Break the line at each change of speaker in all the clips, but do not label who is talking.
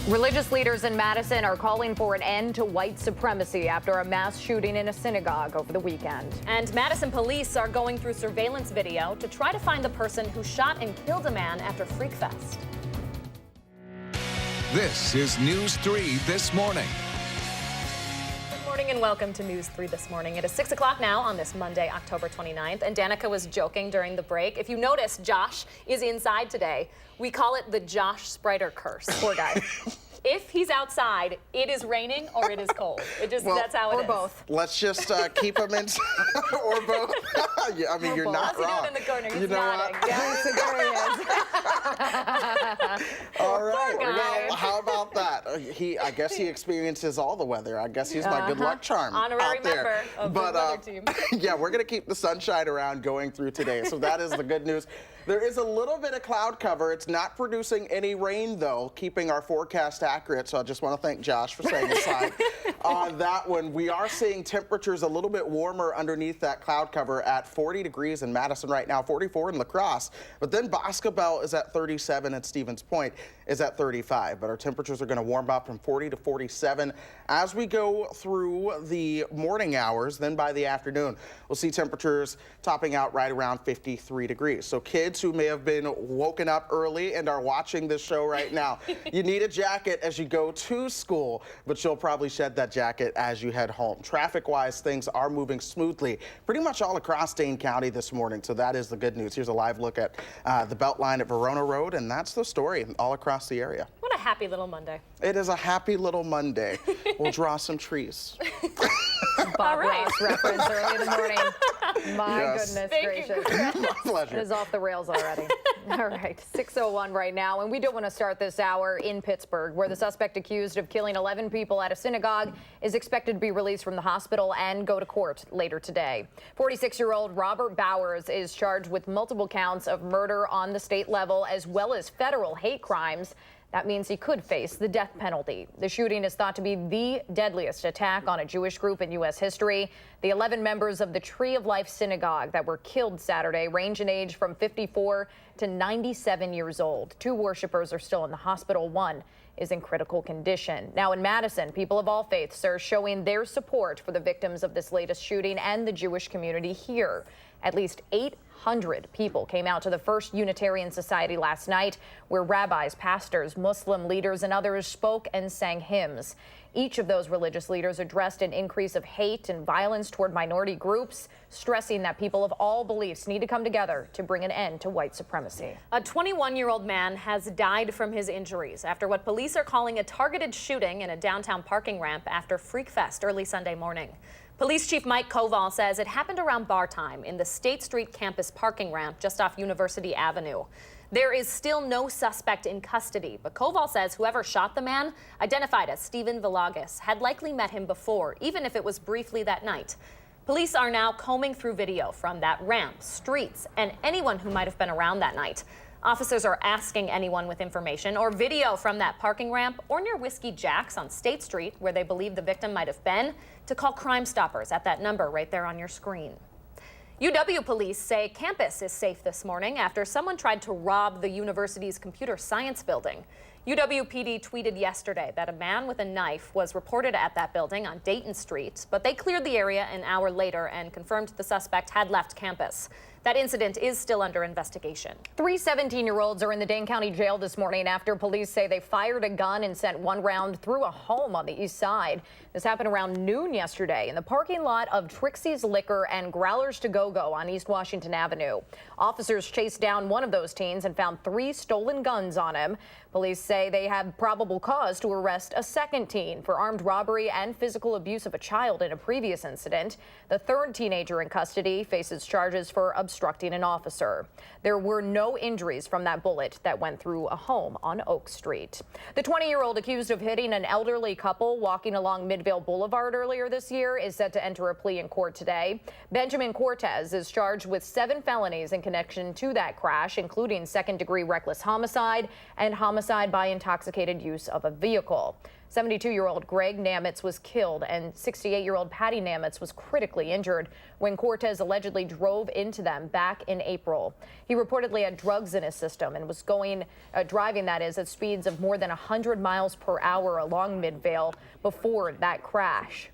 Religious leaders in Madison are calling for an end to white supremacy after a mass shooting in a synagogue over the weekend.
And Madison police are going through surveillance video to try to find the person who shot and killed a man after Freak Fest.
This is News 3 This Morning.
Good morning and welcome to News 3 This Morning. It is 6 o'clock now on this Monday, October 29th. And Danica was joking during the break. If you notice, Josh is inside today. We call it the Josh Spreiter curse. Poor guy. If he's outside, it is raining or it is cold. That's how it is.
Or both.
Let's just keep him in, or both. Yeah, I mean, you're not wrong.
How's he doing in the corner? He's
you know
nodding.
Yes, there he is.
All right.
Poor guy.
Well, how about that? I guess he experiences all the weather. I guess he's my good luck charm
Honorary
out there.
member of the weather team.
Yeah, we're going to keep the sunshine around going through today. So that is the good news. There is a little bit of cloud cover. It's not producing any rain, though, keeping our forecast accurate. So I just want to thank Josh for staying aside on that one. We are seeing temperatures a little bit warmer underneath that cloud cover at 40 degrees in Madison right now, 44 in La Crosse. But then Boscobel is at 37 and Stevens Point is at 35. But our temperatures are going to warm up from 40 to 47 as we go through the morning hours. Then by the afternoon, we'll see temperatures topping out right around 53 degrees. So kids who may have been woken up early and are watching this show right now, you need a jacket as you go to school, but you'll probably shed that jacket as you head home. Traffic-wise, things are moving smoothly pretty much all across Dane County this morning, so that is the good news. Here's a live look at the Beltline at Verona Road, and that's the story all across the area.
What a happy little Monday.
It is a happy little Monday. We'll draw some trees.
Bob Ross reference early in the morning. My
Yes.
goodness
Thank you.
gracious.
My pleasure.
It is off the rails already. All right, 6:01 right now, and we do want to start this hour in Pittsburgh, where the suspect accused of killing 11 people at a synagogue is expected to be released from the hospital and go to court later today. 46-year-old Robert Bowers is charged with multiple counts of murder on the state level, as well as federal hate crimes. That means he could face the death penalty. The shooting is thought to be the deadliest attack on a Jewish group in U.S. history. The 11 members of the Tree of Life Synagogue that were killed Saturday range in age from 54 to 97 years old. 2 worshipers are still in the hospital. 1 is in critical condition. Now in Madison, people of all faiths are showing their support for the victims of this latest shooting and the Jewish community here. At least 800 people came out to the First Unitarian Society last night, where rabbis, pastors, Muslim leaders, and others spoke and sang hymns. Each of those religious leaders addressed an increase of hate and violence toward minority groups, stressing that people of all beliefs need to come together to bring an end to white supremacy.
A 21-year-old man has died from his injuries after what police are calling a targeted shooting in a downtown parking ramp after Freak Fest early Sunday morning. Police Chief Mike Koval says it happened around bar time in the State Street campus parking ramp just off University Avenue. There is still no suspect in custody, but Koval says whoever shot the man, identified as Stephen Villagis, had likely met him before, even if it was briefly that night. Police are now combing through video from that ramp, streets, and anyone who might have been around that night. Officers are asking anyone with information or video from that parking ramp or near Whiskey Jack's on State Street, where they believe the victim might have been, to call Crime Stoppers at that number right there on your screen. UW police say campus is safe this morning after someone tried to rob the university's computer science building. UW PD tweeted yesterday that a man with a knife was reported at that building on Dayton Street, but they cleared the area an hour later and confirmed the suspect had left campus. That incident is still under investigation.
3 17-year-olds are in the Dane County jail this morning after police say they fired a gun and sent 1 round through a home on the east side. This happened around noon yesterday in the parking lot of Trixie's Liquor and Growlers to Go-Go on East Washington Avenue. Officers chased down one of those teens and found 3 stolen guns on him. Police say they have probable cause to arrest a second teen for armed robbery and physical abuse of a child in a previous incident. The third teenager in custody faces charges for obstructing an officer. There were no injuries from that bullet that went through a home on Oak Street. The 20-year-old accused of hitting an elderly couple walking along Midvale Boulevard earlier this year is set to enter a plea in court today. Benjamin Cortez is charged with 7 felonies in connection to that crash, including second-degree reckless homicide and homicide by intoxicated use of a vehicle. 72-year-old Greg Namitz was killed and 68-year-old Patty Namitz was critically injured when Cortez allegedly drove into them back in April. He reportedly had drugs in his system and was driving, that is, at speeds of more than 100 miles per hour along Midvale before that crash.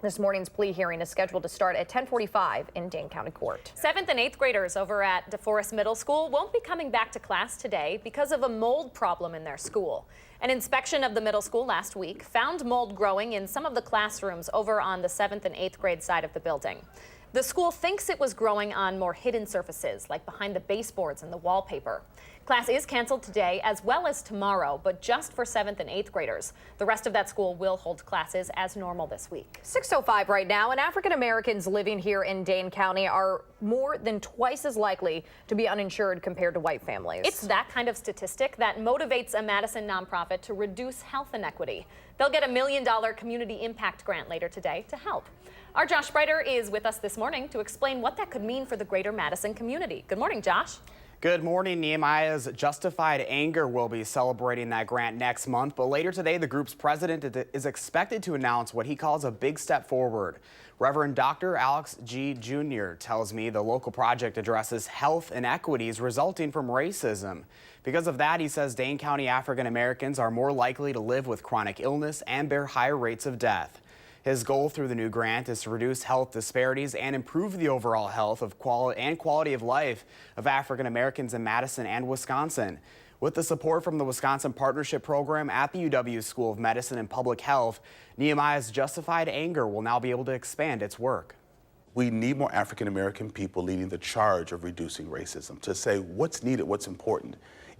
This morning's plea hearing is scheduled to start at 10:45 in Dane County Court.
7th and 8th graders over at DeForest Middle School won't be coming back to class today because of a mold problem in their school. An inspection of the middle school last week found mold growing in some of the classrooms over on the 7th and 8th grade side of the building. The school thinks it was growing on more hidden surfaces, like behind the baseboards and the wallpaper. Class is canceled today as well as tomorrow, but just for 7th and 8th graders. The rest of that school will hold classes as normal this week.
6:05 right now, and African Americans living here in Dane County are more than twice as likely to be uninsured compared to white families.
It's that kind of statistic that motivates a Madison nonprofit to reduce health inequity. They'll get a $1 million community impact grant later today to help. Our Josh Spreiter is with us this morning to explain what that could mean for the greater Madison community. Good morning, Josh.
Good morning. Nehemiah's Justified Anger will be celebrating that grant next month, but later today the group's president is expected to announce what he calls a big step forward. Reverend Dr. Alex G. Jr. tells me the local project addresses health inequities resulting from racism. Because of that, he says Dane County African Americans are more likely to live with chronic illness and bear higher rates of death. His goal through the new grant is to reduce health disparities and improve the overall health of quality of life of African Americans in Madison and Wisconsin. With the support from the Wisconsin Partnership Program at the UW School of Medicine and Public Health, Nehemiah's Justified Anger will now be able to expand its work.
We need more African American people leading the charge of reducing racism, to say what's needed, what's important.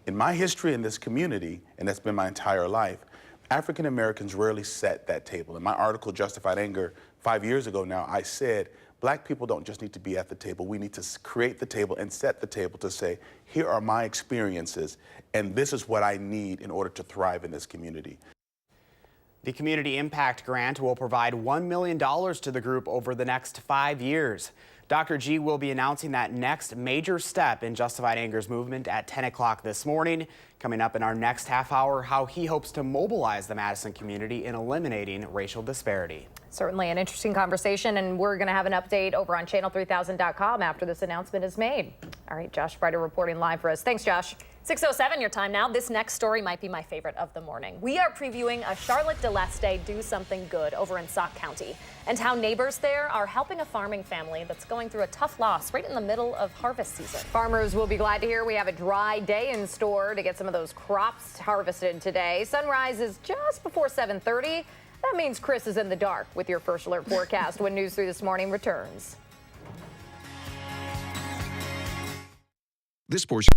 In my history in this community, and that's been my entire life, African Americans rarely set that table. In my article, Justified Anger, 5 years ago now, I said, black people don't just need to be at the table. We need to create the table and set the table to say, here are my experiences, and this is what I need in order to thrive in this community.
The Community Impact Grant will provide $1 million to the group over the next 5 years. Dr. G will be announcing that next major step in Justified Anger's movement at 10 o'clock this morning. Coming up in our next half hour, how he hopes to mobilize the Madison community in eliminating racial disparity.
Certainly an interesting conversation, and we're going to have an update over on channel3000.com after this announcement is made. All right, Josh Spreiter reporting live for us. Thanks, Josh.
6:07 your time now. This next story might be my favorite of the morning. We are previewing a Charlotte DeLeste Do Something Good over in Sauk County and how neighbors there are helping a farming family that's going through a tough loss right in the middle of harvest season.
Farmers will be glad to hear we have a dry day in store to get some of those crops harvested today. Sunrise is just before 7:30. That means Chris is in the dark with your first alert forecast when News 3 This Morning returns.
This portion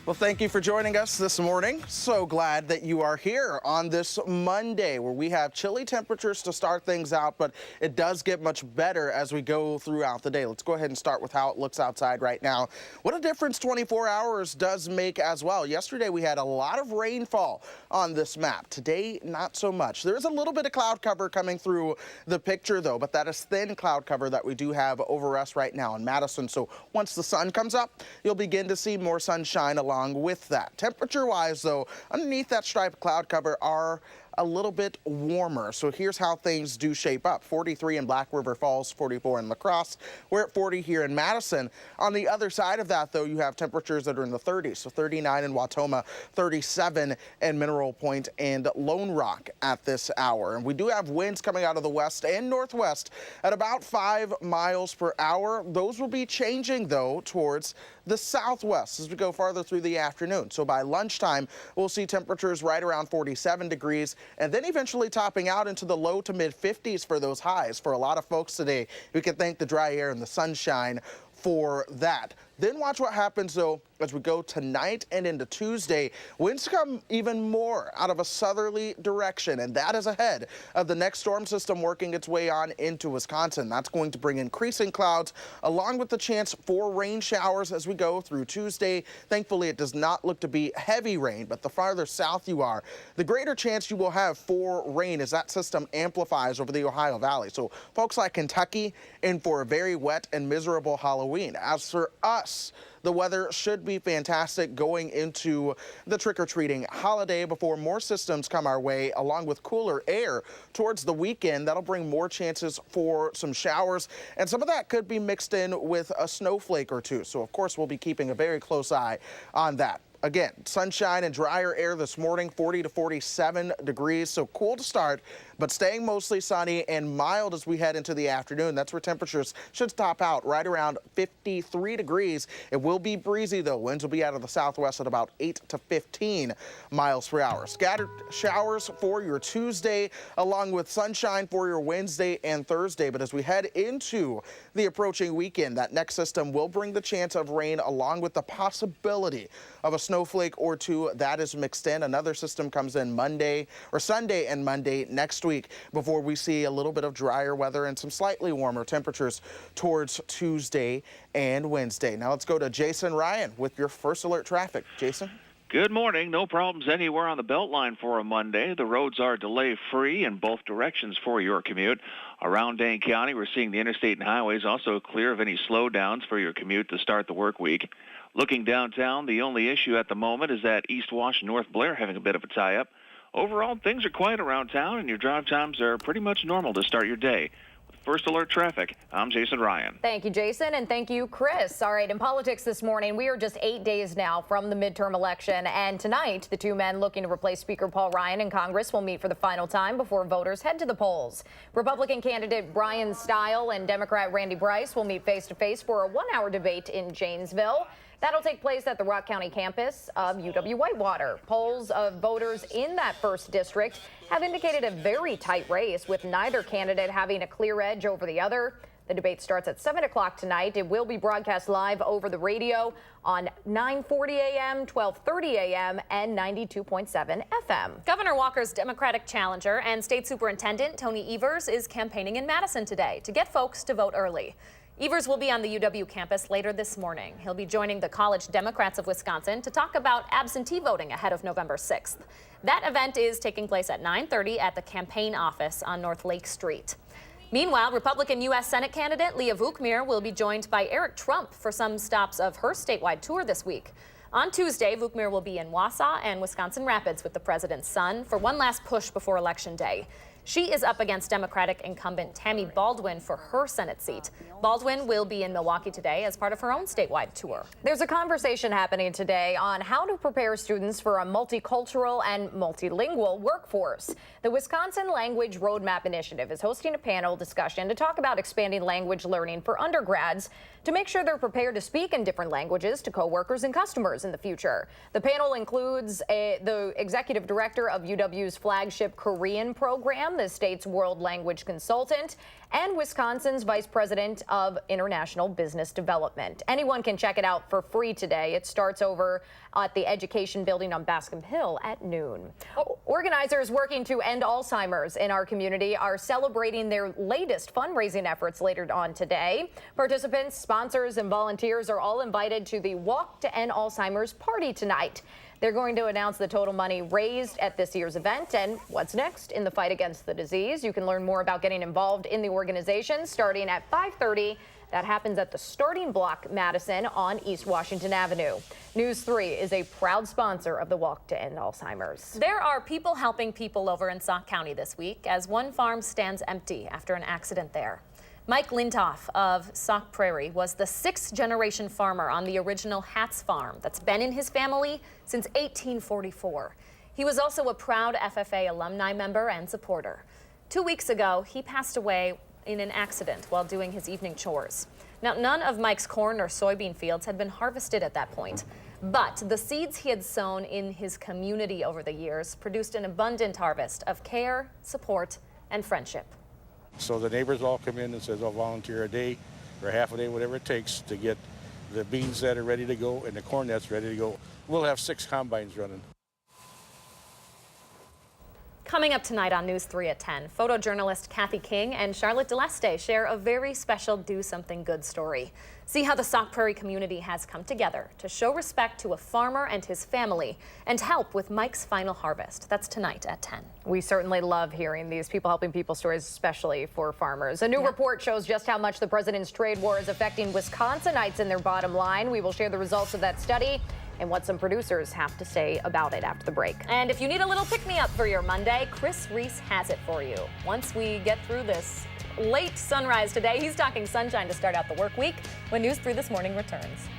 Well, thank you for joining us this morning. So glad that you are here on this Monday where we have chilly temperatures to start things out, but it does get much better as we go throughout the day. Let's go ahead and start with how it looks outside right now. What a difference 24 hours does make as well. Yesterday we had a lot of rainfall on this map. Today, not so much. There is a little bit of cloud cover coming through the picture though, but that is thin cloud cover that we do have over us right now in Madison. So once the sun comes up, you'll begin to see more sunshine along with that. Temperature-wise, though, underneath that striped cloud cover are a little bit warmer. So here's how things do shape up. 43 in Black River Falls, 44 in La Crosse. We're at 40 here in Madison. On the other side of that, though, you have temperatures that are in the 30s. So 39 in Wautoma, 37 in Mineral Point and Lone Rock at this hour. And we do have winds coming out of the west and northwest at about 5 miles per hour. Those will be changing, though, towards the southwest as we go farther through the afternoon. So by lunchtime, we'll see temperatures right around 47 degrees and then eventually topping out into the low to mid 50s for those highs. For a lot of folks today, we can thank the dry air and the sunshine for that. Then watch what happens, though, as we go tonight and into Tuesday. Winds come even more out of a southerly direction, and that is ahead of the next storm system working its way on into Wisconsin. That's going to bring increasing clouds along with the chance for rain showers as we go through Tuesday. Thankfully, it does not look to be heavy rain, but the farther south you are, the greater chance you will have for rain as that system amplifies over the Ohio Valley. So folks like Kentucky in for a very wet and miserable Halloween. As for us, the weather should be fantastic going into the trick-or-treating holiday before more systems come our way, along with cooler air towards the weekend. That'll bring more chances for some showers, and some of that could be mixed in with a snowflake or two. So, of course, we'll be keeping a very close eye on that. Again, sunshine and drier air this morning, 40 to 47 degrees, so cool to start, but staying mostly sunny and mild as we head into the afternoon. That's where temperatures should top out right around 53 degrees. It will be breezy, though. Winds will be out of the southwest at about 8 to 15 miles per hour. Scattered showers for your Tuesday, along with sunshine for your Wednesday and Thursday. But as we head into the approaching weekend, that next system will bring the chance of rain along with the possibility of a snowflake or two that is mixed in. Another system comes in Sunday and Monday next week before we see a little bit of drier weather and some slightly warmer temperatures towards Tuesday and Wednesday. Now let's go to Jason Ryan with your first alert traffic. Jason?
Good morning. No problems anywhere on the Beltline for a Monday. The roads are delay-free in both directions for your commute. Around Dane County, we're seeing the interstate and highways also clear of any slowdowns for your commute to start the work week. Looking downtown, the only issue at the moment is that East Wash and North Blair having a bit of a tie-up. Overall, things are quiet around town, and your drive times are pretty much normal to start your day. With First Alert Traffic, I'm Jason Ryan.
Thank you, Jason, and thank you, Chris. All right, in politics this morning, we are just 8 days now from the midterm election, and tonight, the two men looking to replace Speaker Paul Ryan in Congress will meet for the final time before voters head to the polls. Republican candidate Brian Stile and Democrat Randy Bryce will meet face-to-face for a one-hour debate in Janesville. That'll take place at the Rock County campus of UW-Whitewater. Polls of voters in that first district have indicated a very tight race, with neither candidate having a clear edge over the other. The debate starts at 7 o'clock tonight. It will be broadcast live over the radio on 9:40 a.m., 12:30 a.m., and 92.7 FM.
Governor Walker's Democratic challenger and State Superintendent Tony Evers is campaigning in Madison today to get folks to vote early. Evers will be on the UW campus later this morning. He'll be joining the College Democrats of Wisconsin to talk about absentee voting ahead of November 6th. That event is taking place at 9:30 at the campaign office on North Lake Street. Meanwhile, Republican U.S. Senate candidate Leah Vukmir will be joined by Eric Trump for some stops of her statewide tour this week. On Tuesday, Vukmir will be in Wausau and Wisconsin Rapids with the president's son for one last push before Election Day. She is up against Democratic incumbent Tammy Baldwin for her Senate seat. Baldwin will be in Milwaukee today as part of her own statewide tour.
There's a conversation happening today on how to prepare students for a multicultural and multilingual workforce. The Wisconsin Language Roadmap Initiative is hosting a panel discussion to talk about expanding language learning for undergrads to make sure they're prepared to speak in different languages to coworkers and customers in the future. The panel includes the executive director of UW's flagship Korean program, the state's world language consultant, and Wisconsin's Vice President of International Business Development. Anyone can check it out for free today. It starts over at the Education Building on Bascom Hill at noon. Organizers working to end Alzheimer's in our community are celebrating their latest fundraising efforts later on today. Participants, sponsors, and volunteers are all invited to the Walk to End Alzheimer's party tonight. They're going to announce the total money raised at this year's event and what's next in the fight against the disease. You can learn more about getting involved in the organization starting at 5:30. That happens at the Starting Block Madison on East Washington Avenue. News 3 is a proud sponsor of the Walk to End Alzheimer's.
There are people helping people over in Sauk County this week as one farm stands empty after an accident there. Mike Lintoff of Sauk Prairie was the 6th-generation farmer on the original Hatz farm that's been in his family since 1844. He was also a proud FFA alumni member and supporter. 2 weeks ago, he passed away in an accident while doing his evening chores. Now, none of Mike's corn or soybean fields had been harvested at that point, but the seeds he had sown in his community over the years produced an abundant harvest of care, support, and friendship.
So the neighbors all come in and says, I'll volunteer a day or half a day, whatever it takes to get the beans that are ready to go and the corn that's ready to go. We'll have 6 combines running.
Coming up tonight on News 3 at 10, photojournalist Kathy King and Charlotte DeLeste share a very special Do Something Good story. See how the Sauk Prairie community has come together to show respect to a farmer and his family and help with Mike's final harvest. That's tonight at 10.
We certainly love hearing these people helping people stories, especially for farmers. A new report shows just how much the president's trade war is affecting Wisconsinites and their bottom line. We will share the results of that study and what some producers have to say about it after the break.
And if you need a little pick-me-up for your Monday, Chris Reese has it for you. Once we get through this late sunrise today, he's talking sunshine to start out the work week when News 3 This Morning returns.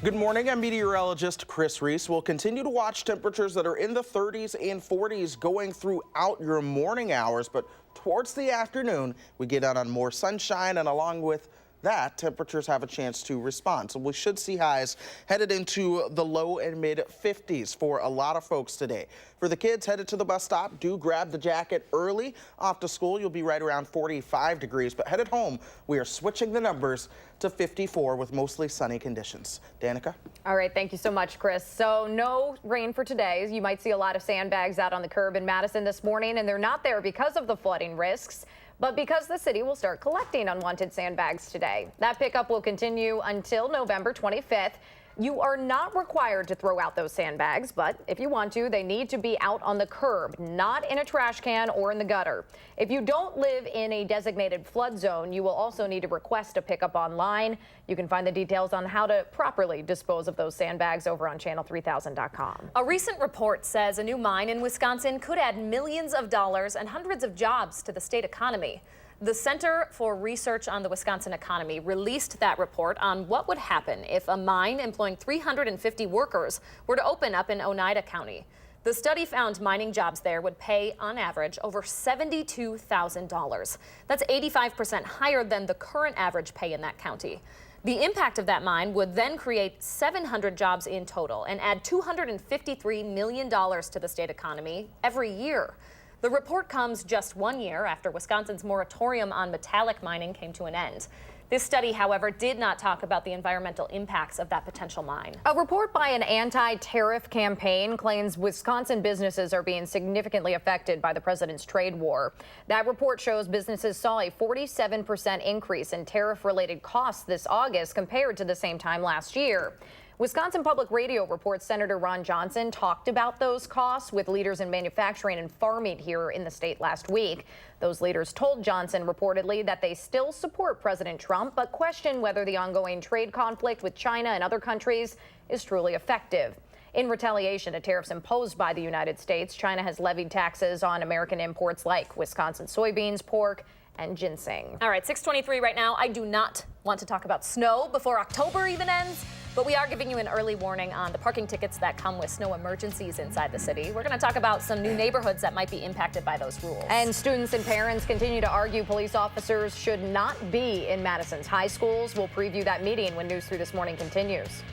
Good morning. I'm meteorologist Chris Reese. We'll continue to watch temperatures that are in the 30s and 40s going throughout your morning hours, but towards the afternoon, we get out on more sunshine, and along with that, temperatures have a chance to respond. So we should see highs headed into the low and mid 50s for a lot of folks today. For the kids headed to the bus stop, do grab the jacket early. Off to school, you'll be right around 45 degrees, but headed home, we are switching the numbers to 54 with mostly sunny conditions. Danica?
All right, thank you so much, Chris. So no rain for today. You might see a lot of sandbags out on the curb in Madison this morning, and they're not there because of the flooding risks, but because the city will start collecting unwanted sandbags today. That pickup will continue until November 25th. You are not required to throw out those sandbags, but if you want to, they need to be out on the curb, not in a trash can or in the gutter. If you don't live in a designated flood zone, you will also need to request a pickup online. You can find the details on how to properly dispose of those sandbags over on channel3000.com.
A recent report says a new mine in Wisconsin could add millions of dollars and hundreds of jobs to the state economy. The Center for Research on the Wisconsin Economy released that report on what would happen if a mine employing 350 workers were to open up in Oneida County. The study found mining jobs there would pay, on average, over $72,000. That's 85% higher than the current average pay in that county. The impact of that mine would then create 700 jobs in total and add $253 million to the state economy every year. The report comes just 1 year after Wisconsin's moratorium on metallic mining came to an end. This study, however, did not talk about the environmental impacts of that potential mine.
A report by an anti-tariff campaign claims Wisconsin businesses are being significantly affected by the president's trade war. That report shows businesses saw a 47% increase in tariff-related costs this August compared to the same time last year. Wisconsin Public Radio reports Senator Ron Johnson talked about those costs with leaders in manufacturing and farming here in the state last week. Those leaders told Johnson reportedly that they still support President Trump, but question whether the ongoing trade conflict with China and other countries is truly effective. In retaliation to tariffs imposed by the United States, China has levied taxes on American imports like Wisconsin soybeans, pork, and ginseng.
All right, 6:23 right now. I do not want to talk about snow before October even ends, but we are giving you an early warning on the parking tickets that come with snow emergencies inside the city. We're going to talk about some new neighborhoods that might be impacted by those rules.
And students and parents continue to argue police officers should not be in Madison's high schools. We'll preview that meeting when News 3 This Morning continues.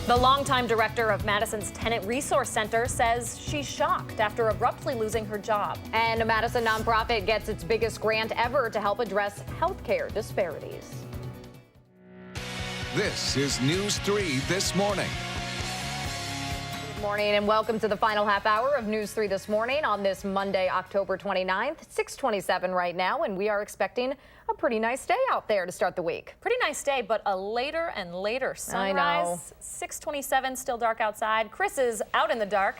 The longtime director of Madison's Tenant Resource Center says she's shocked after abruptly losing her job.
And a Madison nonprofit gets its biggest grant ever to help address healthcare disparities.
This is News 3 This Morning.
Good morning and welcome to the final half hour of News 3 This Morning on this Monday, October 29th, 6:27 right now, and we are expecting a pretty nice day out there to start the week.
Pretty nice day, but a later and later sunrise. 6:27, still dark outside. Chris is out in the dark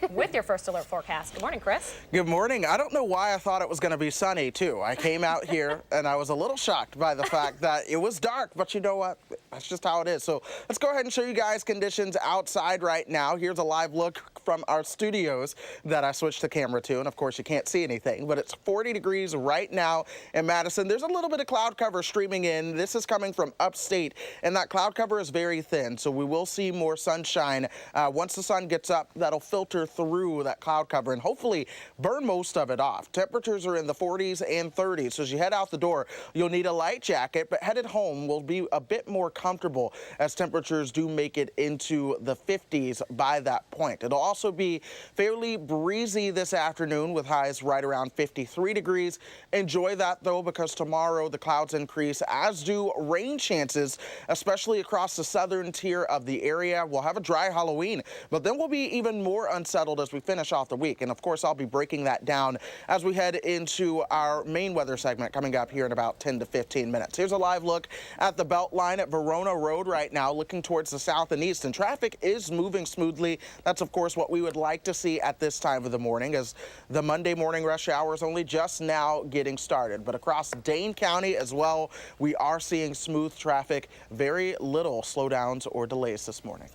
with your first alert forecast. Good morning, Chris.
Good morning. I don't know why I thought it was going to be sunny, too. I came out here and I was a little shocked by the fact that it was dark, but you know what? That's just how it is. So let's go ahead and show you guys conditions outside right now. Here's a live look from our studios that I switched the camera to, and of course you can't see anything, but it's 40 degrees right now in Madison. There's a little bit of cloud cover streaming in. This is coming from upstate, and that cloud cover is very thin, so we will see more sunshine. Once the sun gets up, that'll filter through that cloud cover and hopefully burn most of it off. Temperatures are in the 40s and 30s, so as you head out the door, you'll need a light jacket, but headed home will be a bit more comfortable as temperatures do make it into the 50s by that point. It'll also be fairly breezy this afternoon with highs right around 53 degrees. Enjoy that, though, because tomorrow the clouds increase, as do rain chances, especially across the southern tier of the area. We'll have a dry Halloween, but then we'll be even more unsettled as we finish off the week. And of course, I'll be breaking that down as we head into our main weather segment coming up here in about 10 to 15 minutes. Here's a live look at the Beltline at Verona Road right now, looking towards the south and east, and traffic is moving smoothly. That's, of course, what we would like to see at this time of the morning, as the Monday morning rush hour is only just now getting started. But across Dane County as well, we are seeing smooth traffic, very little slowdowns or delays this morning.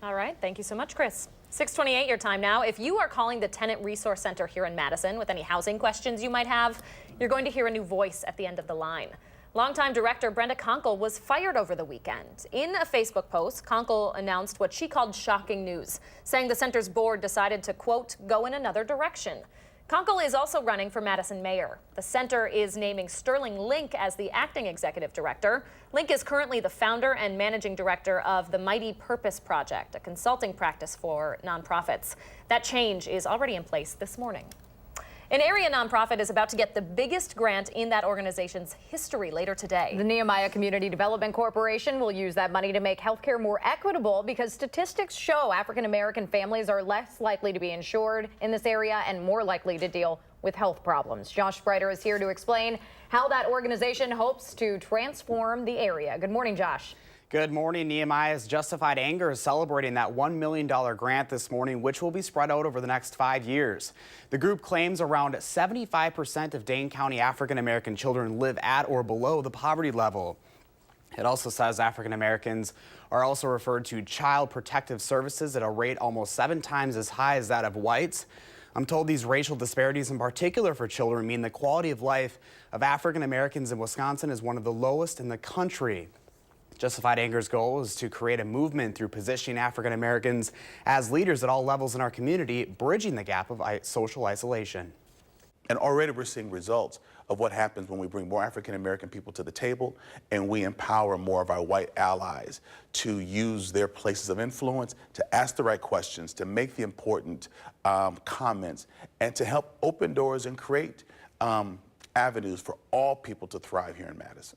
All right, thank you so much, Chris. 6:28 your time now. If you are calling the Tenant Resource Center here in Madison with any housing questions you might have, you're going to hear a new voice at the end of the line. Longtime director Brenda Conkle was fired over the weekend. In a Facebook post, Conkle announced what she called shocking news, saying the center's board decided to, quote, go in another direction. Conkle is also running for Madison mayor. The center is naming Sterling Link as the acting executive director. Link is currently the founder and managing director of the Mighty Purpose Project, a consulting practice for nonprofits. That change is already in place this morning. An area nonprofit is about to get the biggest grant in that organization's history later today.
The Nehemiah Community Development Corporation will use that money to make healthcare more equitable because statistics show African-American families are less likely to be insured in this area and more likely to deal with health problems. Josh Spreiter is here to explain how that organization hopes to transform the area. Good morning, Josh.
Good morning. Nehemiah's Justified Anger is celebrating that $1 million grant this morning, which will be spread out over the next 5 years. The group claims around 75% of Dane County African-American children live at or below the poverty level. It also says African Americans are also referred to Child Protective Services at a rate almost 7 times as high as that of whites. I'm told these racial disparities, in particular for children, mean the quality of life of African Americans in Wisconsin is one of the lowest in the country. Justified Anger's goal is to create a movement through positioning African Americans as leaders at all levels in our community, bridging the gap of social isolation.
And already we're seeing results of what happens when we bring more African American people to the table and we empower more of our white allies to use their places of influence, to ask the right questions, to make the important comments, and to help open doors and create avenues for all people to thrive here in Madison.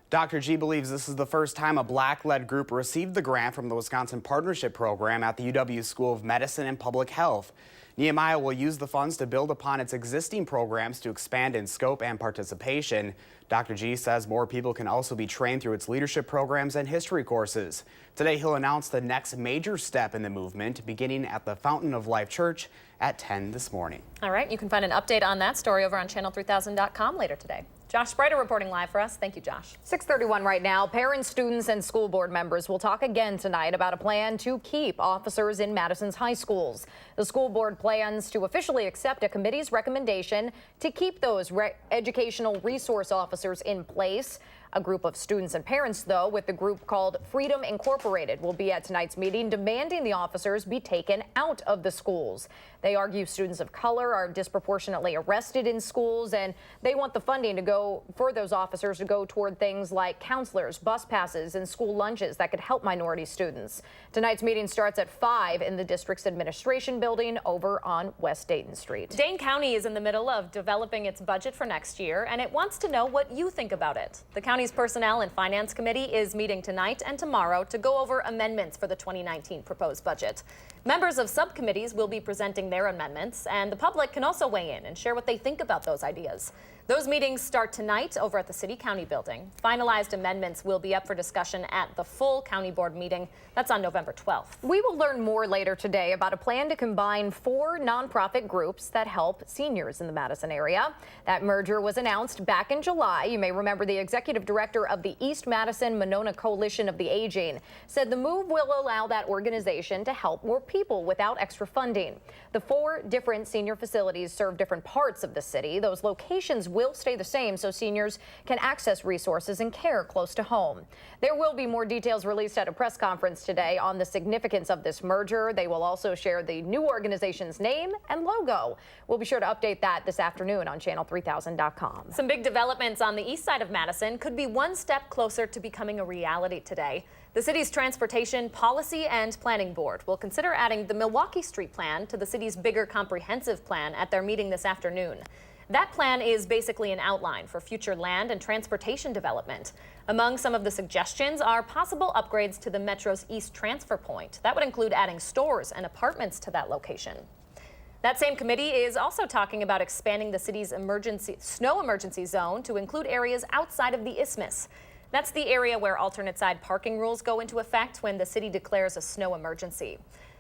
Dr. G believes this is the first time a Black-led group received the grant from the Wisconsin Partnership Program at the UW School of Medicine and Public Health. Nehemiah will use the funds to build upon its existing programs to expand in scope and participation. Dr. G says more people can also be trained through its leadership programs and history courses. Today, he'll announce the next major step in the movement, beginning at the Fountain of Life Church at 10 this morning.
All right, you can find an update on that story over on channel3000.com later today. Josh Spreiter reporting live for us. Thank you, Josh.
6:31 right now. Parents, students, and school board members will talk again tonight about a plan to keep officers in Madison's high schools. The school board plans to officially accept a committee's recommendation to keep those educational resource officers in place. A group of students and parents, though, with the group called Freedom Incorporated, will be at tonight's meeting demanding the officers be taken out of the schools. They argue students of color are disproportionately arrested in schools, and they want the funding to go for those officers to go toward things like counselors, bus passes, and school lunches that could help minority students. Tonight's meeting starts at 5 in the district's administration building over on West Dayton Street.
Dane County is in the middle of developing its budget for next year, and it wants to know what you think about it. The county's Personnel and Finance Committee is meeting tonight and tomorrow to go over amendments for the 2019 proposed budget. Members of subcommittees will be presenting their amendments, and the public can also weigh in and share what they think about those ideas. Those meetings start tonight over at the City County building. Finalized amendments will be up for discussion at the full county board meeting. That's on November 12th.
We will learn more later today about a plan to combine 4 nonprofit groups that help seniors in the Madison area. That merger was announced back in July. You may remember the executive director of the East Madison Monona Coalition of the Aging said the move will allow that organization to help more people without extra funding. The 4 different senior facilities serve different parts of the city. Those locations will stay the same so seniors can access resources and care close to home. There will be more details released at a press conference today on the significance of this merger. They will also share the new organization's name and logo. We'll be sure to update that this afternoon on channel3000.com.
Some big developments on the east side of Madison could be one step closer to becoming a reality today. The city's Transportation Policy and Planning Board will consider adding the Milwaukee Street Plan to the city's bigger comprehensive plan at their meeting this afternoon. That plan is basically an outline for future land and transportation development. Among some of the suggestions are possible upgrades to the Metro's East Transfer Point. That would include adding stores and apartments to that location. That same committee is also talking about expanding the city's snow emergency zone to include areas outside of the isthmus. That's the area where alternate side parking rules go into effect when the city declares a snow emergency.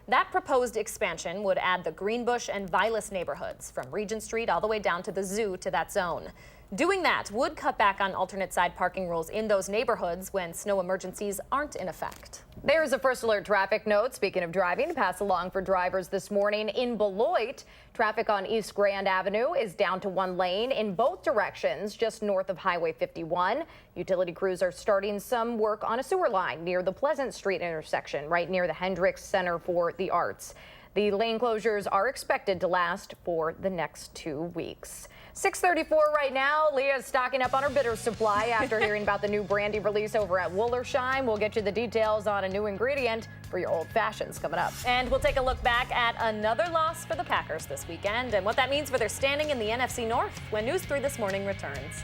That proposed expansion would add the Greenbush and Vilas neighborhoods from Regent Street all the way down to the zoo to that zone. Doing that would cut back on alternate side parking rules in those neighborhoods when snow emergencies aren't in effect.
There's a first alert traffic note, speaking of driving, to pass along for drivers this morning. In Beloit, traffic on East Grand Avenue is down to 1 lane in both directions just north of Highway 51. Utility crews are starting some work on a sewer line near the Pleasant Street intersection, right near the Hendricks Center for the Arts. The lane closures are expected to last for the next 2 weeks. 6:34 right now. Leah's stocking up on her bitter supply after hearing about the new brandy release over at Woolersheim. We'll get you the details on a new ingredient for your old fashions coming up.
And we'll take a look back at another loss for the Packers this weekend and what that means for their standing in the NFC North when News 3 This Morning returns.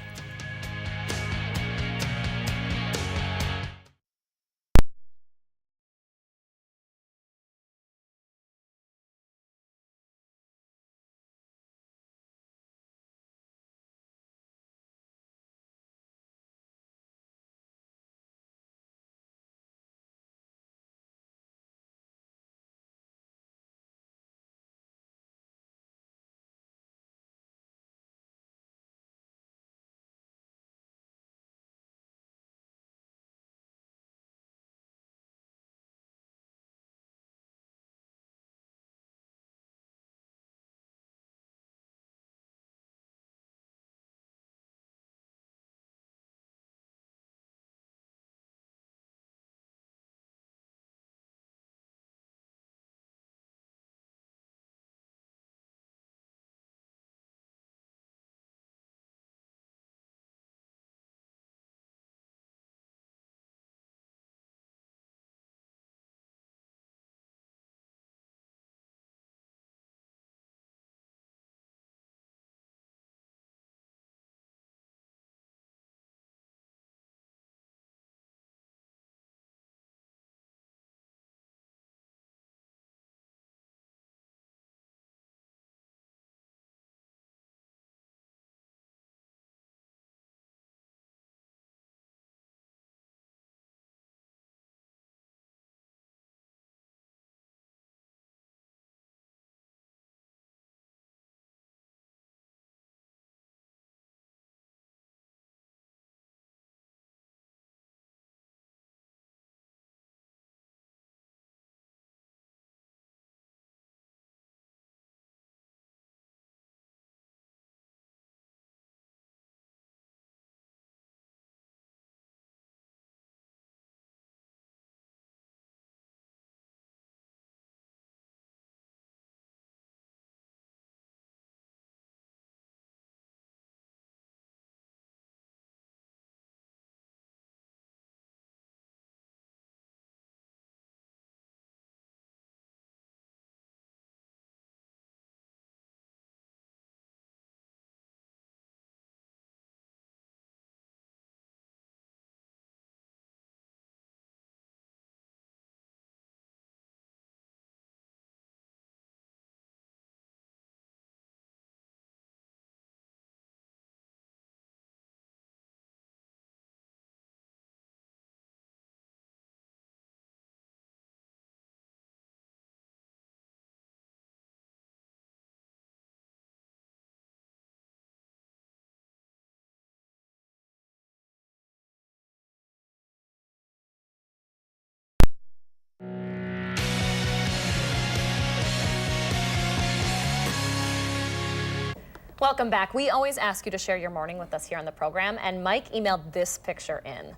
Welcome back. We always ask you to share your morning with us here on the program, and Mike emailed this picture in.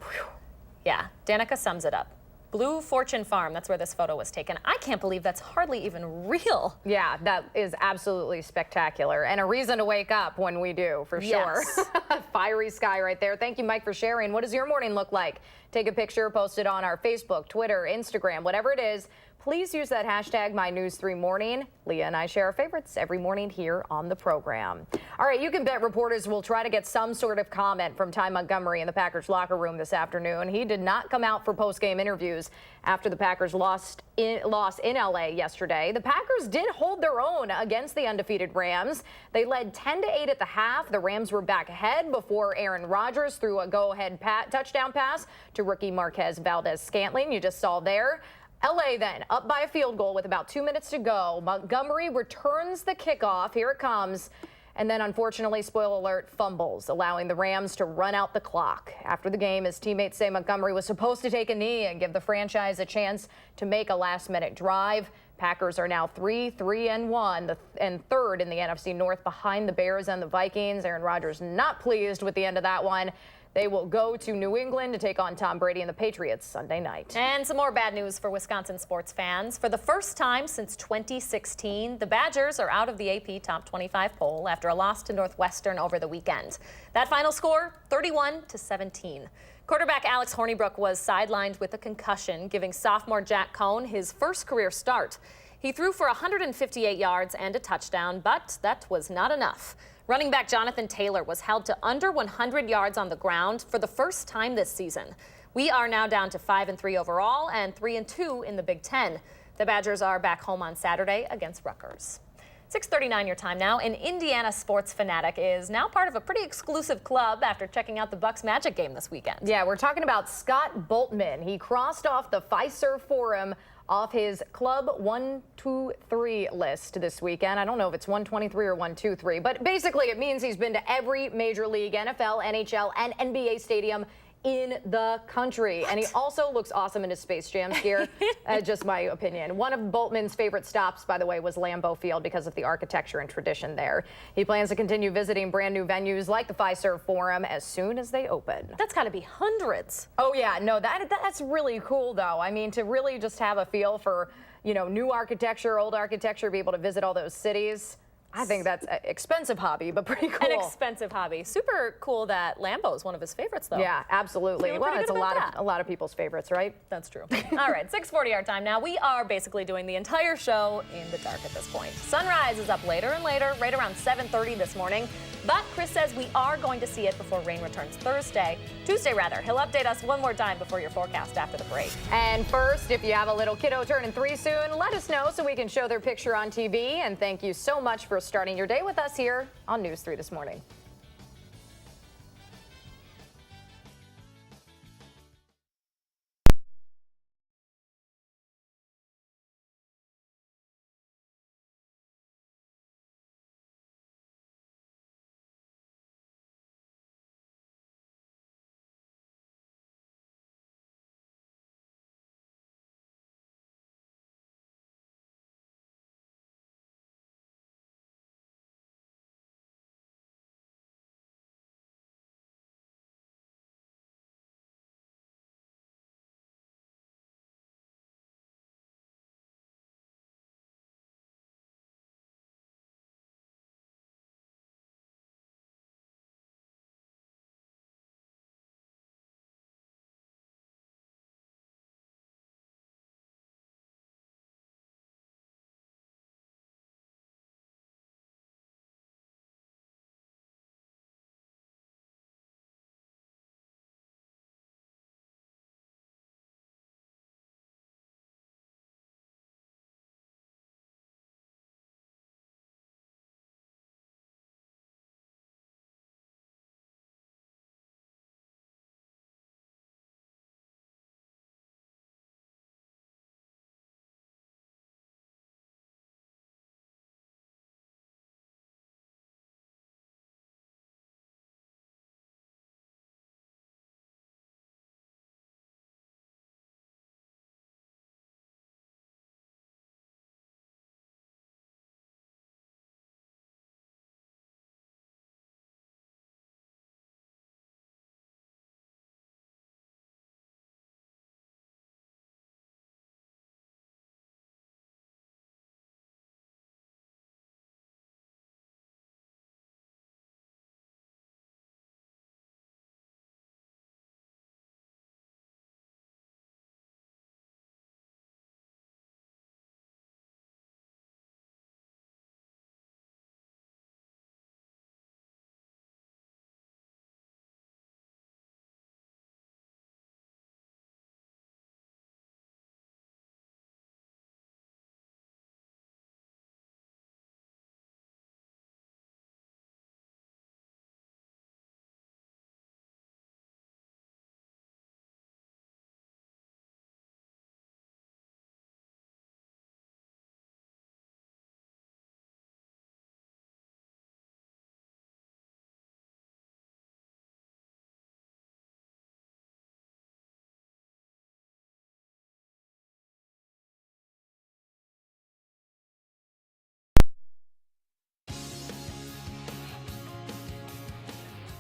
Yeah, Danica sums it up. Blue Fortune Farm, that's where this photo was taken. I can't believe that's hardly even real.
Yeah, that is absolutely spectacular, and a reason to wake up when we do, for sure.
Yes.
Fiery sky right there. Thank you, Mike, for sharing. What does your morning look like? Take a picture, post it on our Facebook, Twitter, Instagram, whatever it is. Please use that hashtag MyNews3Morning. Leah and I share our favorites every morning here on the program. All right, you can bet reporters will try to get some sort of comment from Ty Montgomery in the Packers locker room this afternoon. He did not come out for post-game interviews after the Packers loss in LA yesterday. The Packers did hold their own against the undefeated Rams. They led 10-8 at the half. The Rams were back ahead before Aaron Rodgers threw a go-ahead touchdown pass to rookie Marquez Valdez-Scantling. You just saw there. LA then up by a field goal with about 2 minutes to go. Montgomery returns the kickoff. Here it comes. And then, unfortunately, spoiler alert, fumbles, allowing the Rams to run out the clock. After the game, his teammates say Montgomery was supposed to take a knee and give the franchise a chance to make a last-minute drive. Packers are now 3-1 and third in the NFC North behind the Bears and the Vikings. Aaron Rodgers not pleased with the end of that one. They will go to New England to take on Tom Brady and the Patriots Sunday night.
And some more bad news for Wisconsin sports fans. For the first time since 2016, the Badgers are out of the AP Top 25 poll after a loss to Northwestern over the weekend. That final score, 31-17. Quarterback Alex Hornibrook was sidelined with a concussion, giving sophomore Jack Cohn his first career start. He threw for 158 yards and a touchdown, but that was not enough. Running back Jonathan Taylor was held to under 100 yards on the ground for the first time this season. We are now down to 5-3 overall and 3-2 in the Big Ten. The Badgers are back home on Saturday against Rutgers. 6:39 your time now. An Indiana sports fanatic is now part of a pretty exclusive club after checking out the Bucks Magic game this weekend.
Yeah, we're talking about Scott Boltman. He crossed off the Fiserv Forum off his Club 123 list this weekend. I don't know if it's 123 or 123, but basically it means he's been to every major league, NFL, NHL, and NBA stadium in the country. And he also looks awesome in his Space Jam gear. Just my opinion. One of Boltman's favorite stops, by the way, was Lambeau Field because of the architecture and tradition there. He plans to continue visiting brand new venues like the Fiserv Forum as soon as they open.
That's got to be hundreds.
Oh yeah, no, that's really cool though. I mean, to really just have a feel for, new architecture, old architecture, be able to visit all those cities. I think that's an expensive hobby, but pretty cool.
An expensive hobby. Super cool that Lambeau is one of his favorites, though.
Yeah, absolutely.
Feeling
Well,
pretty
it's
good about that.
a lot of people's favorites, right?
That's true. All right, 6:40 our time now. We are basically doing the entire show in the dark at this point. Sunrise is up later and later, right around 7:30 this morning. But Chris says we are going to see it before rain returns Tuesday rather. He'll update us one more time before your forecast after the break.
And first, if you have a little kiddo turning 3 soon, let us know so we can show their picture on TV. And thank you so much for starting your day with us here on News 3 This Morning.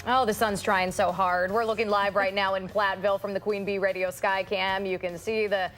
Oh, the sun's trying so hard. We're looking live right now in Platteville from the Queen Bee Radio Skycam. You can see the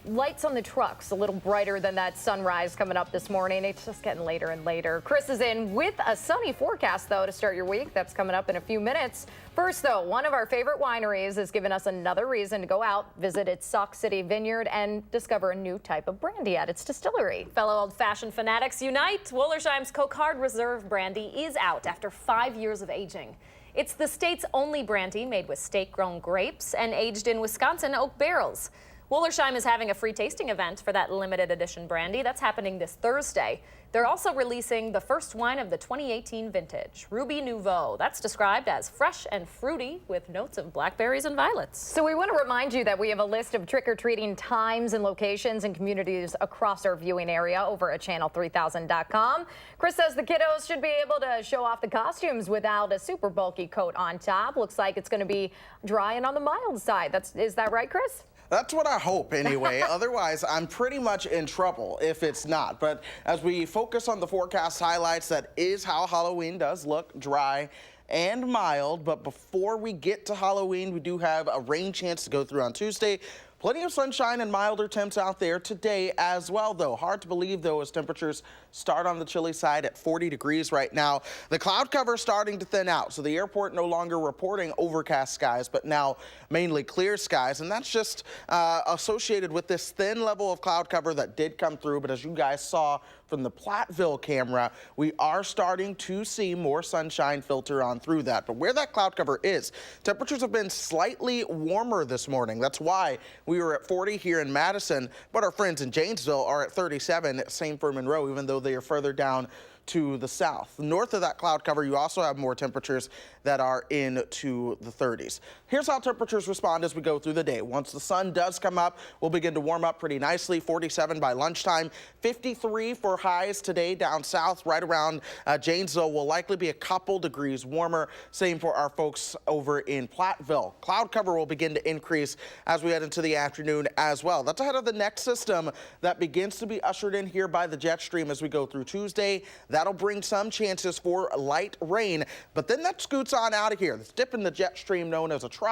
lights on the trucks a little brighter than that sunrise coming up this morning. It's just getting later and later. Chris is in with a sunny forecast, though, to start your week. That's coming up in a few minutes. First, though, one of our favorite wineries has given us another reason to go out, visit its Sauk City vineyard, and discover a new type of brandy at its distillery.
Fellow old-fashioned fanatics unite. Wollersheim's Cocard Reserve brandy is out after 5 years of aging. It's the state's only brandy made with state-grown grapes and aged in Wisconsin oak barrels. Wollersheim is having a free tasting event for that limited edition brandy. That's happening this Thursday. They're also releasing the first wine of the 2018 vintage, Ruby Nouveau. That's described as fresh and fruity with notes of blackberries and violets.
So we want to remind you that we have a list of trick-or-treating times and locations and communities across our viewing area over at channel3000.com. Chris says the kiddos should be able to show off the costumes without a super bulky coat on top. Looks like it's going to be dry and on the mild side. Is that right, Chris?
That's what I hope anyway. Otherwise, I'm pretty much in trouble if it's not. But as we focus on the forecast highlights, that is how Halloween does look, dry and mild. But before we get to Halloween, we do have a rain chance to go through on Tuesday. Plenty of sunshine and milder temps out there today as well, though. Hard to believe, though, as temperatures start on the chilly side at 40 degrees right now. The cloud cover starting to thin out, so the airport no longer reporting overcast skies, but now mainly clear skies. And that's just associated with this thin level of cloud cover that did come through. But as you guys saw from the Platteville camera, we are starting to see more sunshine filter on through that. But where that cloud cover is, temperatures have been slightly warmer this morning. That's why we were at 40 here in Madison, but our friends in Janesville are at 37, same for Monroe, even though they are further down to the south. North of that cloud cover, you also have more temperatures that are into the 30s. Here's how temperatures respond as we go through the day. Once the sun does come up, we'll begin to warm up pretty nicely. 47 by lunchtime, 53 for highs today down south, right around Janesville. Will likely be a couple degrees warmer. Same for our folks over in Platteville. Cloud cover will begin to increase as we head into the afternoon as well. That's ahead of the next system that begins to be ushered in here by the jet stream as we go through Tuesday. That'll bring some chances for light rain, but then that scoots on out of here. This dip in the jet stream known as a trough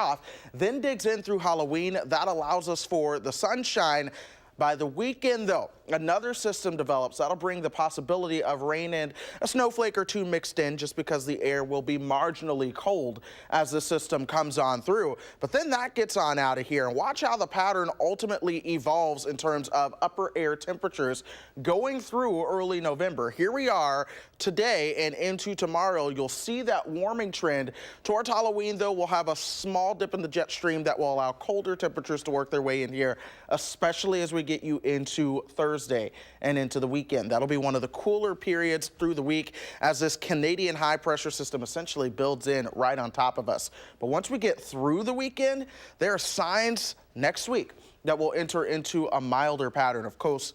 then digs in through Halloween. That allows us for the sunshine. By the weekend, though, another system develops. That'll bring the possibility of rain and a snowflake or two mixed in, just because the air will be marginally cold as the system comes on through. But then that gets on out of here. And watch how the pattern ultimately evolves in terms of upper air temperatures going through early November. Here we are today and into tomorrow. You'll see that warming trend. Towards Halloween, though, we'll have a small dip in the jet stream that will allow colder temperatures to work their way in here, especially as we get you into Thursday and into the weekend. That'll be one of the cooler periods through the week as this Canadian high pressure system essentially builds in right on top of us. But once we get through the weekend, there are signs next week that will enter into a milder pattern. Of course,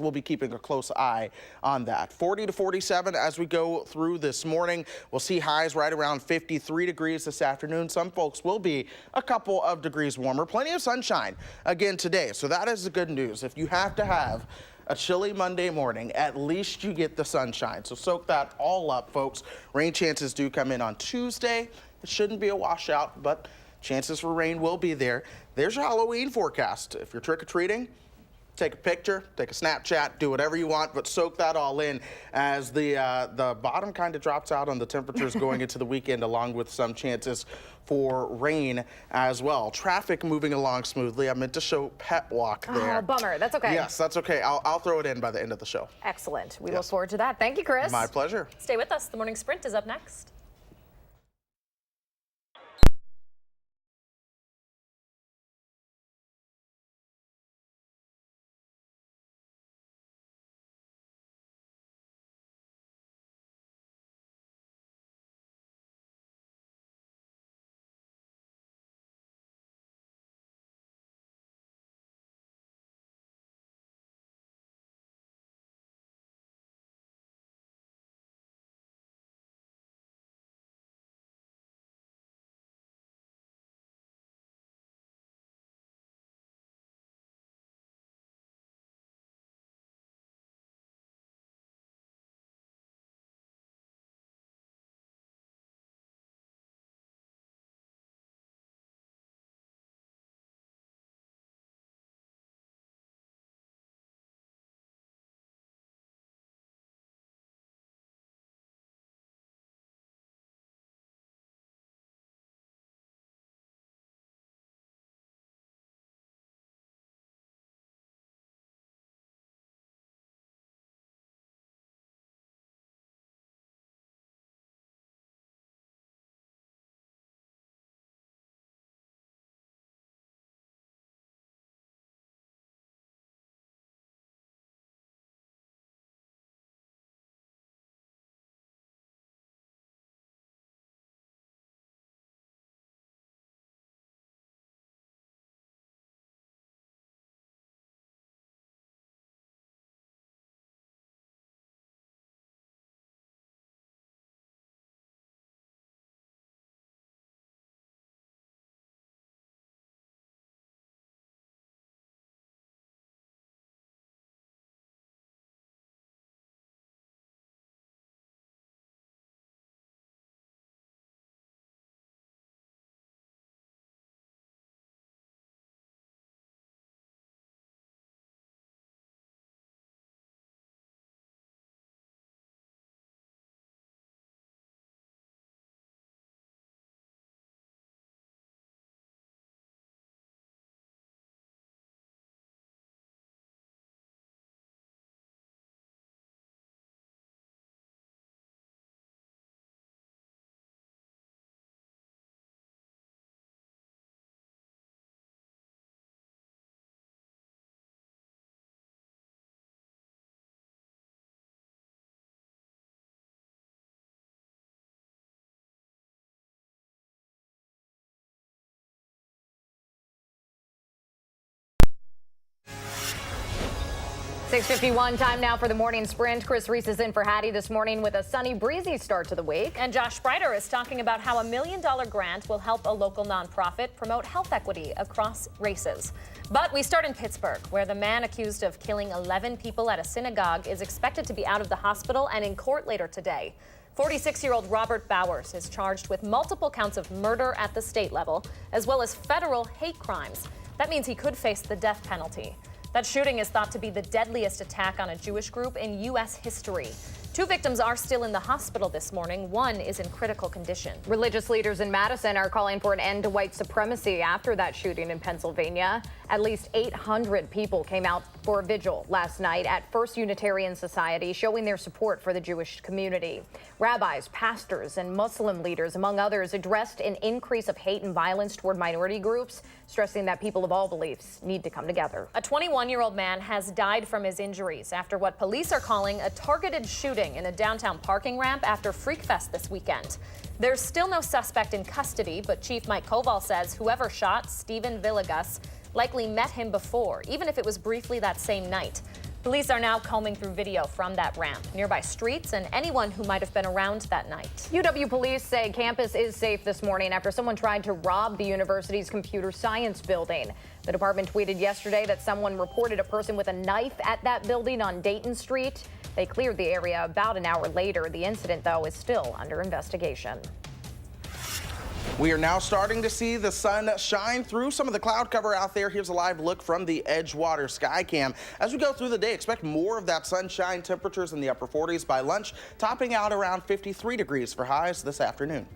we'll be keeping a close eye on that. 40 to 47 as we go through this morning. We'll see highs right around 53 degrees this afternoon. Some folks will be a couple of degrees warmer. Plenty of sunshine again today, so that is the good news. If you have to have a chilly Monday morning, at least you get the sunshine. So soak that all up, folks. Rain chances do come in on Tuesday. It shouldn't be a washout, but chances for rain will be there. There's your Halloween forecast. If you're trick-or-treating, take a picture, take a Snapchat, do whatever you want, but soak that all in as the bottom kind of drops out on the temperatures going into the weekend, along with some chances for rain as well. Traffic moving along smoothly. I meant to show Pet Walk there.
Oh, bummer. That's okay.
Yes, that's okay. I'll throw it in by the end of the show.
Excellent. We look forward to that. Thank you, Chris.
My pleasure.
Stay with us. The Morning Sprint is up next.
6:51 time now for the morning sprint. Chris Reese is in for Hattie this morning with a sunny, breezy start to the week.
And Josh Spreiter is talking about how a $1 million grant will help a local nonprofit promote health equity across races. But we start in Pittsburgh, where the man accused of killing 11 people at a synagogue is expected to be out of the hospital and in court later today. 46-year-old Robert Bowers is charged with multiple counts of murder at the state level, as well as federal hate crimes. That means he could face the death penalty. That shooting is thought to be the deadliest attack on a Jewish group in U.S. history. 2 victims are still in the hospital this morning. 1 is in critical condition.
Religious leaders in Madison are calling for an end to white supremacy after that shooting in Pennsylvania. At least 800 people came out for a vigil last night at First Unitarian Society, showing their support for the Jewish community. Rabbis, pastors, and Muslim leaders, among others, addressed an increase of hate and violence toward minority groups, stressing that people of all beliefs need to come together.
A 21-year-old man has died from his injuries after what police are calling a targeted shooting in a downtown parking ramp after Freak Fest this weekend. There's still no suspect in custody, but Chief Mike Koval says whoever shot Stephen Villegas likely met him before, even if it was briefly that same night. Police are now combing through video from that ramp, nearby streets, and anyone who might have been around that night.
UW police say campus is safe this morning after someone tried to rob the university's computer science building. The department tweeted yesterday that someone reported a person with a knife at that building on Dayton Street. They cleared the area about an hour later. The incident, though, is still under investigation.
We are now starting to see the sun shine through some of the cloud cover out there. Here's a live look from the Edgewater Skycam. As we go through the day, expect more of that sunshine. Temperatures in the upper 40s by lunch, topping out around 53 degrees for highs this afternoon.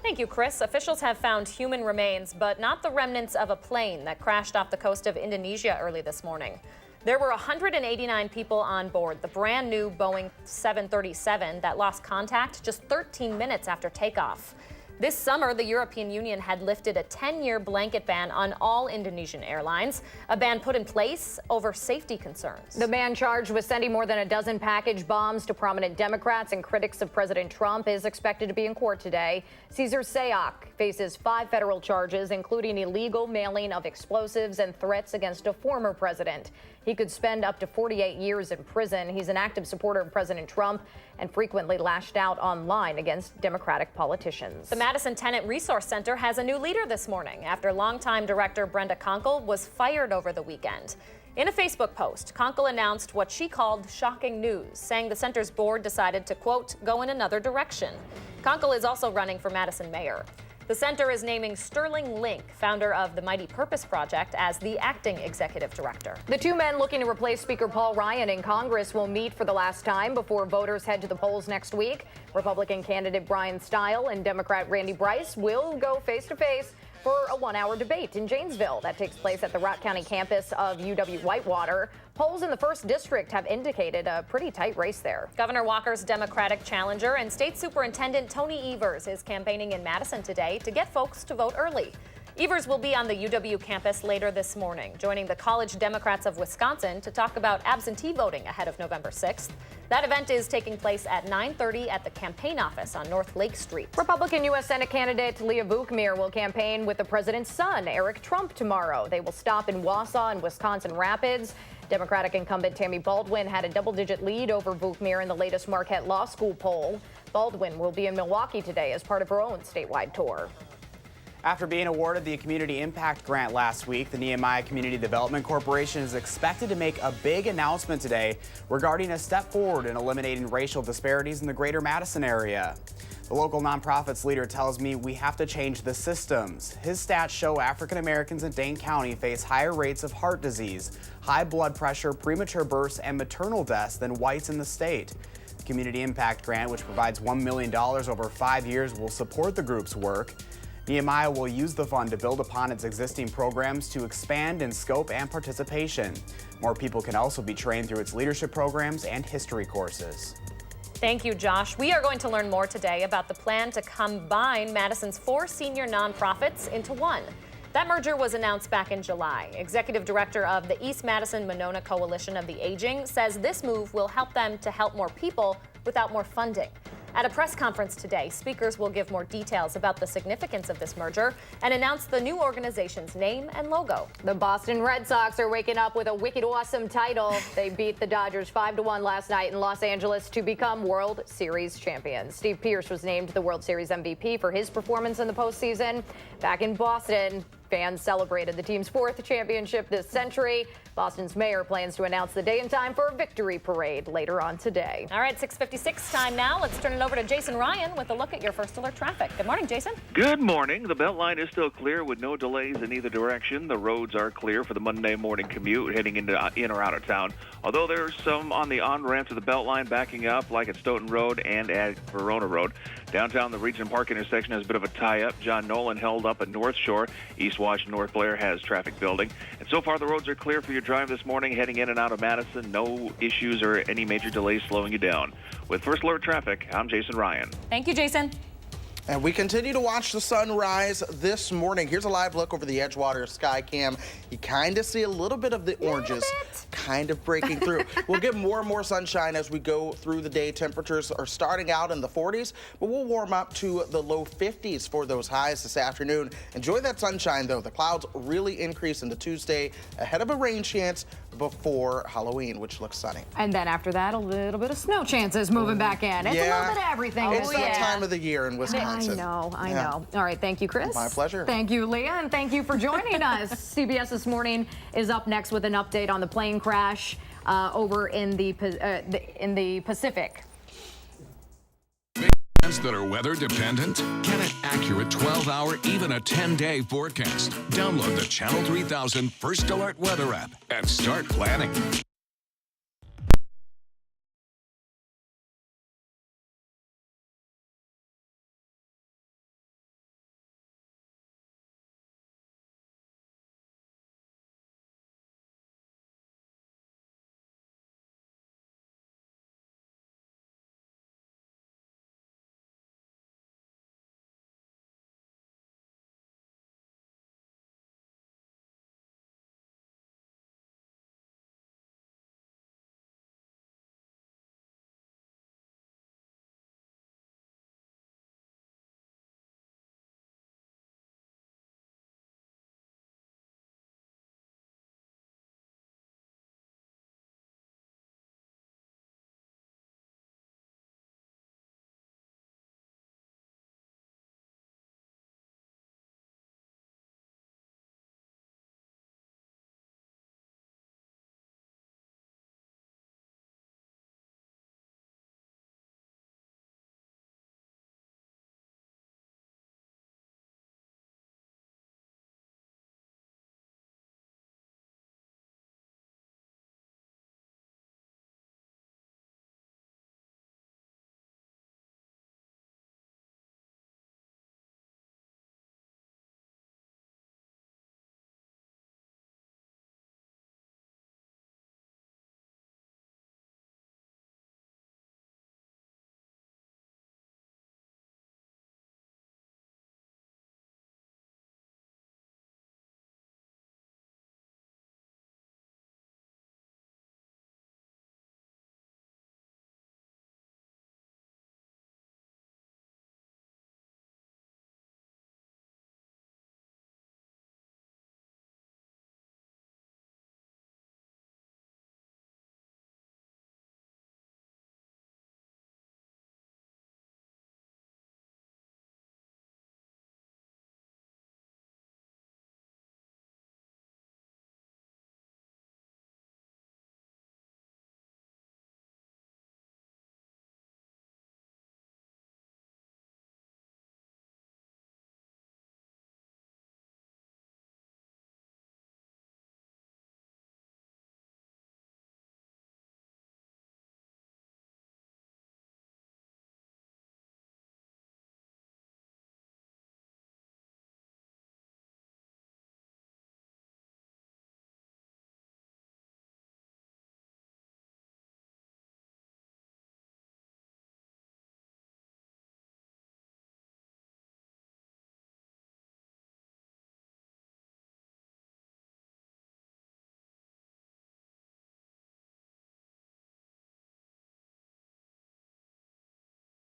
Thank you, Chris. Officials have found human remains, but not the remnants of a plane that crashed off the coast of Indonesia early this morning. There were 189 people on board the brand new Boeing 737 that lost contact just 13 minutes after takeoff. This summer, the European Union had lifted a 10-year blanket ban on all Indonesian airlines, a ban put in place over safety concerns.
The man charged with sending more than a dozen package bombs to prominent Democrats and critics of President Trump is expected to be in court today. Cesar Sayoc faces 5 federal charges, including illegal mailing of explosives and threats against a former president. He could spend up to 48 years in prison. He's an active supporter of President Trump and frequently lashed out online against Democratic politicians.
The Madison Tenant Resource Center has a new leader this morning after longtime director Brenda Conkle was fired over the weekend. In a Facebook post, Conkle announced what she called shocking news, saying the center's board decided to, quote, go in another direction. Conkle is also running for Madison mayor. The center is naming Sterling Link, founder of the Mighty Purpose Project, as the acting executive director.
The 2 men looking to replace Speaker Paul Ryan in Congress will meet for the last time before voters head to the polls next week. Republican candidate Brian Stile and Democrat Randy Bryce will go face-to-face for a 1-hour debate in Janesville. That takes place at the Rock County campus of UW-Whitewater. Polls in the 1st District have indicated a pretty tight race there.
Governor Walker's Democratic challenger and State Superintendent Tony Evers is campaigning in Madison today to get folks to vote early. Evers will be on the UW campus later this morning, joining the College Democrats of Wisconsin to talk about absentee voting ahead of November 6th. That event is taking place at 9:30 at the campaign office on North Lake Street.
Republican U.S. Senate candidate Leah Vukmir will campaign with the president's son, Eric Trump, tomorrow. They will stop in Wausau and Wisconsin Rapids. Democratic incumbent Tammy Baldwin had a double-digit lead over Vukmir in the latest Marquette Law School poll. Baldwin will be in Milwaukee today as part of her own statewide tour.
After being awarded the Community Impact Grant last week, the Nehemiah Community Development Corporation is expected to make a big announcement today regarding a step forward in eliminating racial disparities in the greater Madison area. The local nonprofit's leader tells me we have to change the systems. His stats show African Americans in Dane County face higher rates of heart disease, high blood pressure, premature births, and maternal deaths than whites in the state. The Community Impact Grant, which provides $1 million over 5 years, will support the group's work. Nehemiah will use the fund to build upon its existing programs to expand in scope and participation. More people can also be trained through its leadership programs and history courses.
Thank you, Josh. We are going to learn more today about the plan to combine Madison's 4 senior nonprofits into one. That merger was announced back in July. Executive Director of the East Madison Monona Coalition of the Aging says this move will help them to help more people without more funding. At a press conference today, speakers will give more details about the significance of this merger and announce the new organization's name and logo.
The Boston Red Sox are waking up with a wicked awesome title. They beat the Dodgers 5-1 last night in Los Angeles to become World Series champions. Steve Pearce was named the World Series MVP for his performance in the postseason. Back in Boston, fans celebrated the team's 4th championship this century. Boston's mayor plans to announce the day and time for a victory parade later on today.
All right, 6:56 time now. Let's turn it over to Jason Ryan with a look at your first alert traffic. Good morning, Jason.
Good morning. The Beltline is still clear with no delays in either direction. The roads are clear for the Monday morning commute heading in or out of town. Although there's some on the on-ramp to the Beltline backing up, like at Stoughton Road and at Verona Road. Downtown, the Regent Park intersection has a bit of a tie-up. John Nolan held up at North Shore. East Wash, North Blair has traffic building. And so far, the roads are clear for your drive this morning heading in and out of Madison. No issues or any major delays slowing you down. With First Alert Traffic, I'm Jason Ryan.
Thank you, Jason.
And we continue to watch the sunrise this morning. Here's a live look over the Edgewater sky cam. You kind of see a little bit of the oranges kind of breaking through. We'll get more and more sunshine as we go through the day. Temperatures are starting out in the 40s, but we'll warm up to the low 50s for those highs this afternoon. Enjoy that sunshine, though. The clouds really increase into Tuesday ahead of a rain chance before Halloween, which looks sunny.
And then after that, a little bit of snow chances moving back in. It's a little bit of everything.
It's that time of the year in Wisconsin.
I know. All right, thank you, Chris.
My pleasure.
Thank you, Leah, and thank you for joining us. CBS This Morning is up next with an update on the plane crash over in the Pacific.
That are weather dependent? Get an accurate 12-hour, even a 10-day forecast. Download the Channel 3000 First Alert Weather app and start planning.